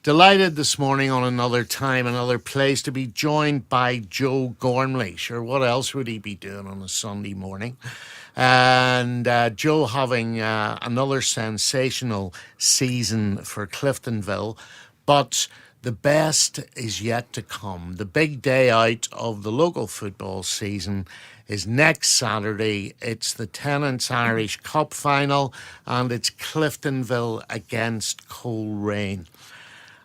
Delighted this morning on another time, another place to be joined by Joe Gormley. Sure, what else would he be doing on a Sunday morning? And Joe having another sensational season for Cliftonville, but the best is yet to come. The big day out of the local football season is next Saturday. It's the Tenants Irish Cup final, and it's Cliftonville against Coleraine.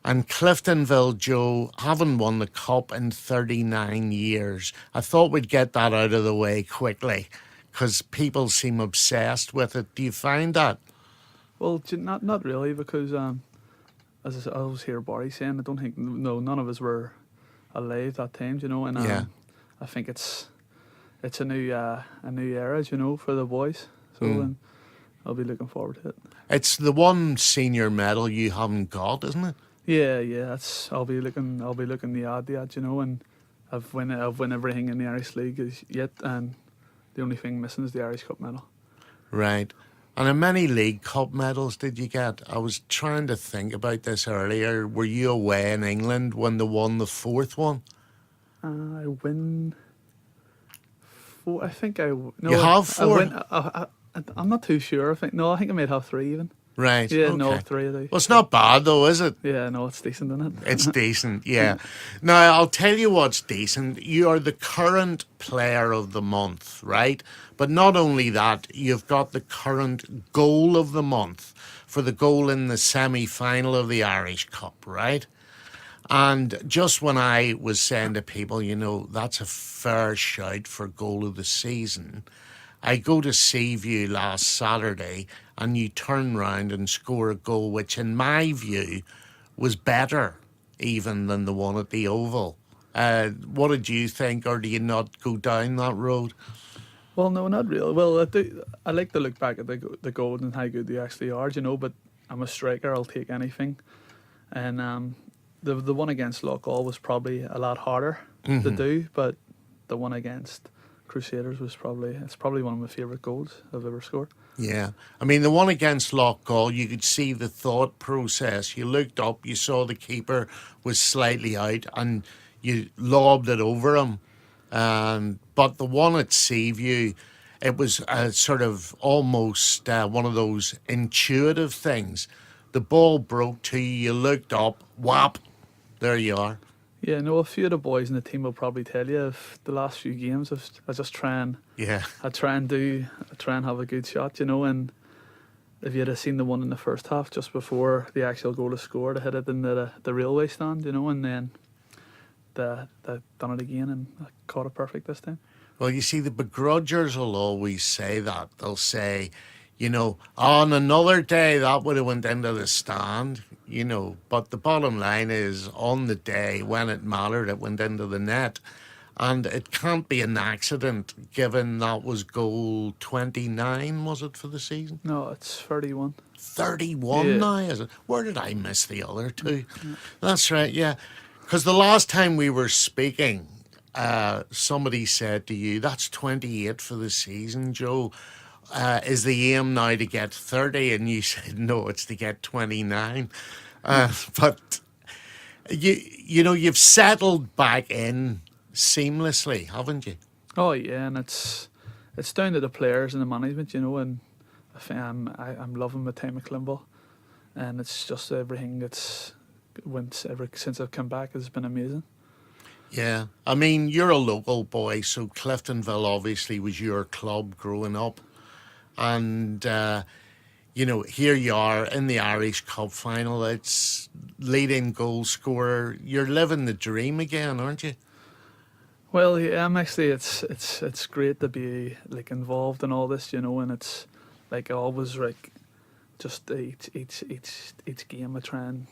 And Cliftonville Joe haven't won the cup in 39 years. I thought we'd get that out of the way quickly because people seem obsessed with it. Do you find that? Well, not really, because as I always hear Barry saying, I don't think none of us were alive that time, and Yeah. I think it's a new era, for the boys. So I'll be looking forward to it. It's the one senior medal you haven't got, isn't it? Yeah. I'll be looking the odd that, and I've won everything in the Irish League as yet, and the only thing missing is the Irish Cup medal. Right. And how many League Cup medals did you get? I was trying to think about this earlier. Were you away in England when they won the fourth one? I win four. I think I no. You have four? I'm not too sure. I think I might have three even. Right. Yeah, okay. no, three of these. Well, it's not bad though, is it? Yeah, no, it's decent, isn't it? It's decent, yeah. Now, I'll tell you what's decent. You are the current player of the month, right? But not only that, you've got the current goal of the month for the goal in the semi-final of the Irish Cup, right? And just when I was saying to people, that's a fair shout for goal of the season, I go to Seaview last Saturday and you turn round and score a goal which, in my view, was better even than the one at the Oval. What did you think, or do you not go down that road? Well, no, not really. Well, I like to look back at the goals and how good they actually are, but I'm a striker, I'll take anything. And the one against Loughgall was probably a lot harder to do, but the one against Crusaders was probably one of my favourite goals I've ever scored. Yeah. I mean, the one against Loughgall, you could see the thought process. You looked up, you saw the keeper was slightly out, and you lobbed it over him. But the one at Seaview, it was sort of almost one of those intuitive things. The ball broke to you, you looked up, whap, there you are. Yeah, no, a few of the boys in the team will probably tell you if the last few games I just try and have a good shot, and if you'd have seen the one in the first half just before the actual goal is scored, I hit it in the railway stand, and then they done it again and I caught it perfect this time. Well, you see, the begrudgers will always say that. They'll say, on another day that would have went into the stand, but the bottom line is on the day when it mattered, it went into the net. And it can't be an accident given that was goal 29, was it, for the season? No, it's 31. 31 now, is it? Where did I miss the other two? Yeah. That's right, yeah. Because the last time we were speaking, somebody said to you, that's 28 for the season, Joe. Is the aim now to get 30? And you said, no, it's to get 29. But, you've settled back in seamlessly, haven't you? Oh, yeah, and it's down to the players and the management, and I think I'm loving my time at Cliftonville, and it's just everything that's since I've come back has been amazing. Yeah, I mean, you're a local boy, so Cliftonville obviously was your club growing up. And, here you are in the Irish Cup final. It's leading goal scorer. You're living the dream again, aren't you? Well, yeah, I'm actually. It's great to be involved in all this, and it's always just each game I try and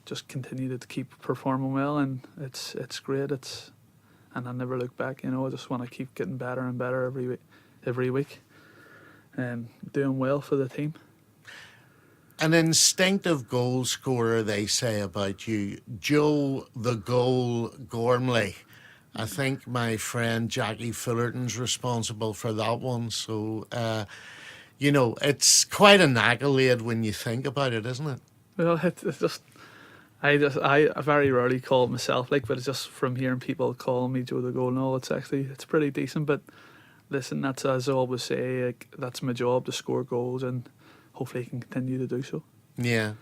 just continue to keep performing well, and it's great. And I never look back. I just want to keep getting better and better every week. And doing well for the team. An instinctive goal scorer, they say about you. Joe the Goal Gormley. I think my friend Jackie Fullerton's responsible for that one. So, it's quite an accolade when you think about it, isn't it? Well, it's just I very rarely call it myself, like, but it's just from hearing people call me Joe the Goal and all. It's pretty decent. But listen, that's, as I always say, like, that's my job, to score goals, and hopefully I can continue to do so. Yeah.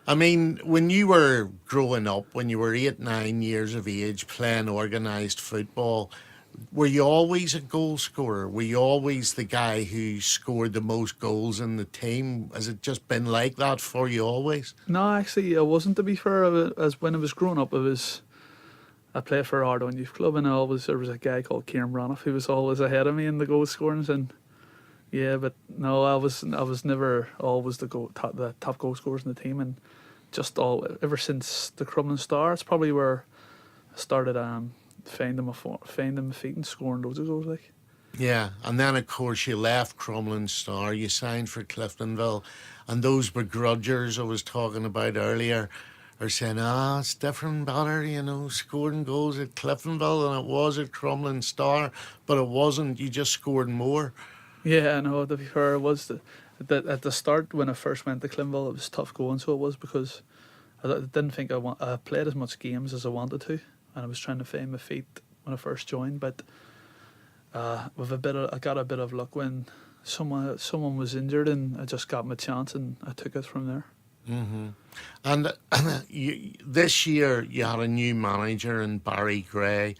I mean, when you were growing up, when you were 8, 9 years of age, playing organised football, were you always a goal scorer? Were you always the guy who scored the most goals in the team? Has it just been like that for you always? No, actually, I wasn't. To be fair, as when I was growing up, I played for Ardon Youth Club, and there was a guy called Kieran Braniff who was always ahead of me in the goal scorings, and yeah, but no, I was never always the top goal scorers in the team, and just all ever since the Crumlin Star, it's probably where I started finding my feet and scoring loads of goals, like. Yeah, and then of course you left Crumlin Star, you signed for Cliftonville, and those begrudgers I was talking about earlier are saying, it's different, better, scoring goals at Cliftonville than it was at Crumlin Star, but it wasn't, you just scored more. Yeah, no, to be fair, it was at the start when I first went to Cliftonville, it was tough going, so it was, because I didn't think I played as much games as I wanted to, and I was trying to find my feet when I first joined. But I got a bit of luck when someone was injured, and I just got my chance, and I took it from there. Hmm. And this year you had a new manager in Barry Gray.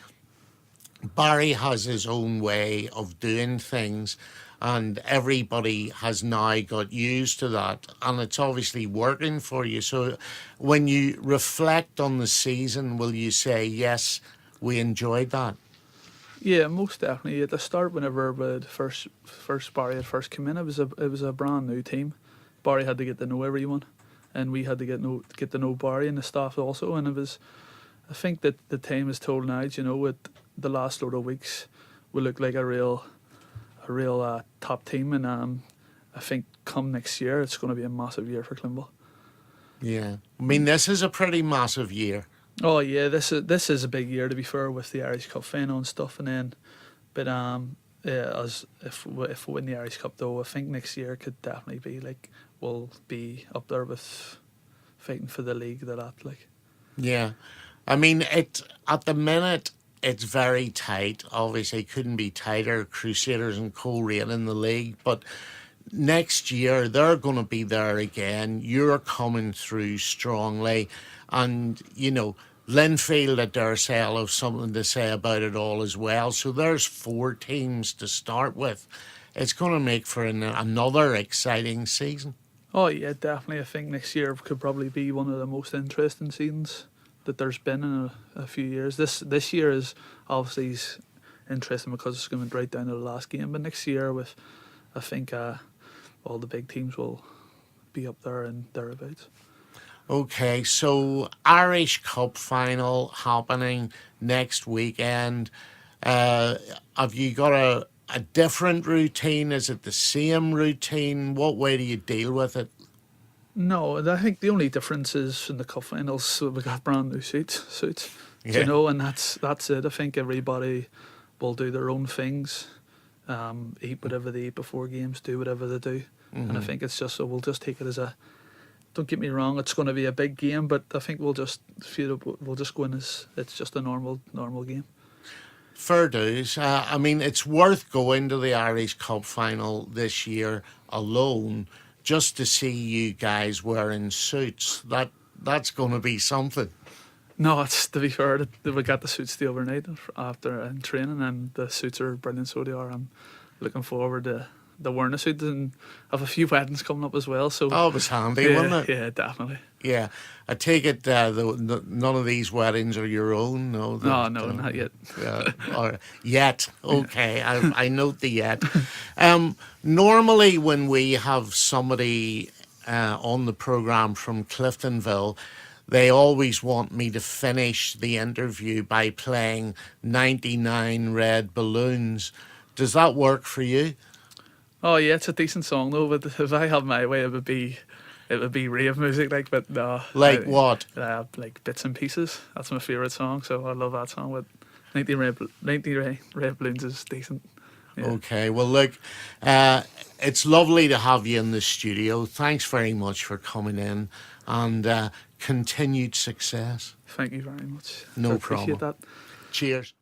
Barry has his own way of doing things, and everybody has now got used to that, and it's obviously working for you. So when you reflect on the season, will you say, yes, we enjoyed that? Yeah, most definitely. At the start, whenever Barry had first come in, it was a brand new team. Barry had to get to know everyone, and we had to get to know Barry and the staff also. And I think that the team is told now, with the last load of weeks, we look like a real top team, and I think come next year it's going to be a massive year for Cliftonville. Yeah, I mean, this is a pretty massive year. Oh yeah, this is a big year, to be fair, with the Irish Cup final and stuff, and then, but yeah, as if we win the Irish Cup though, I think next year could definitely be like, we'll be up there with fighting for the league, that like. Yeah, I mean, at the minute it's very tight. Obviously, it couldn't be tighter. Crusaders and Coleraine in the league, but next year they're going to be there again. You're coming through strongly, and Linfield, I dare say, will have something to say about it all as well. So there's 4 teams to start with. It's going to make for another exciting season. Oh yeah, definitely. I think next year could probably be one of the most interesting seasons that there's been in a few years. This year is obviously interesting because it's going right down to the last game. But next year, I think all the big teams will be up there and thereabouts. Okay, so Irish Cup final happening next weekend. Have you got a different routine? Is it the same routine? What way do you deal with it? No, I think the only difference is in the cup finals, we got brand new suits, Yeah. and that's it. I think everybody will do their own things, eat whatever they eat before games, do whatever they do, and I think it's just, so we'll just take it as a. Don't get me wrong, it's going to be a big game, but I think we'll just go in as it's just a normal game. Fair dues. I mean, it's worth going to the Irish Cup final this year alone just to see you guys wearing suits. That's going to be something. No, it's, to be fair, we got the suits the overnight after in training, and the suits are brilliant, so they are. I'm looking forward to wearing a suit, and I have a few weddings coming up as well. So it was handy, wasn't it? Yeah, definitely. Yeah. I take it none of these weddings are your own? No, No, not yet. Or yet. Okay, I note the yet. Normally when we have somebody on the programme from Cliftonville, they always want me to finish the interview by playing 99 Red Balloons. Does that work for you? Oh yeah, it's a decent song though. But if I had my way, it would be rave music, like. But no, what? Like Bits and Pieces. That's my favourite song. So I love that song. But 90 Red Balloons is decent. Yeah. Okay, well look, it's lovely to have you in the studio. Thanks very much for coming in, and continued success. Thank you very much. No I appreciate problem. that. Cheers.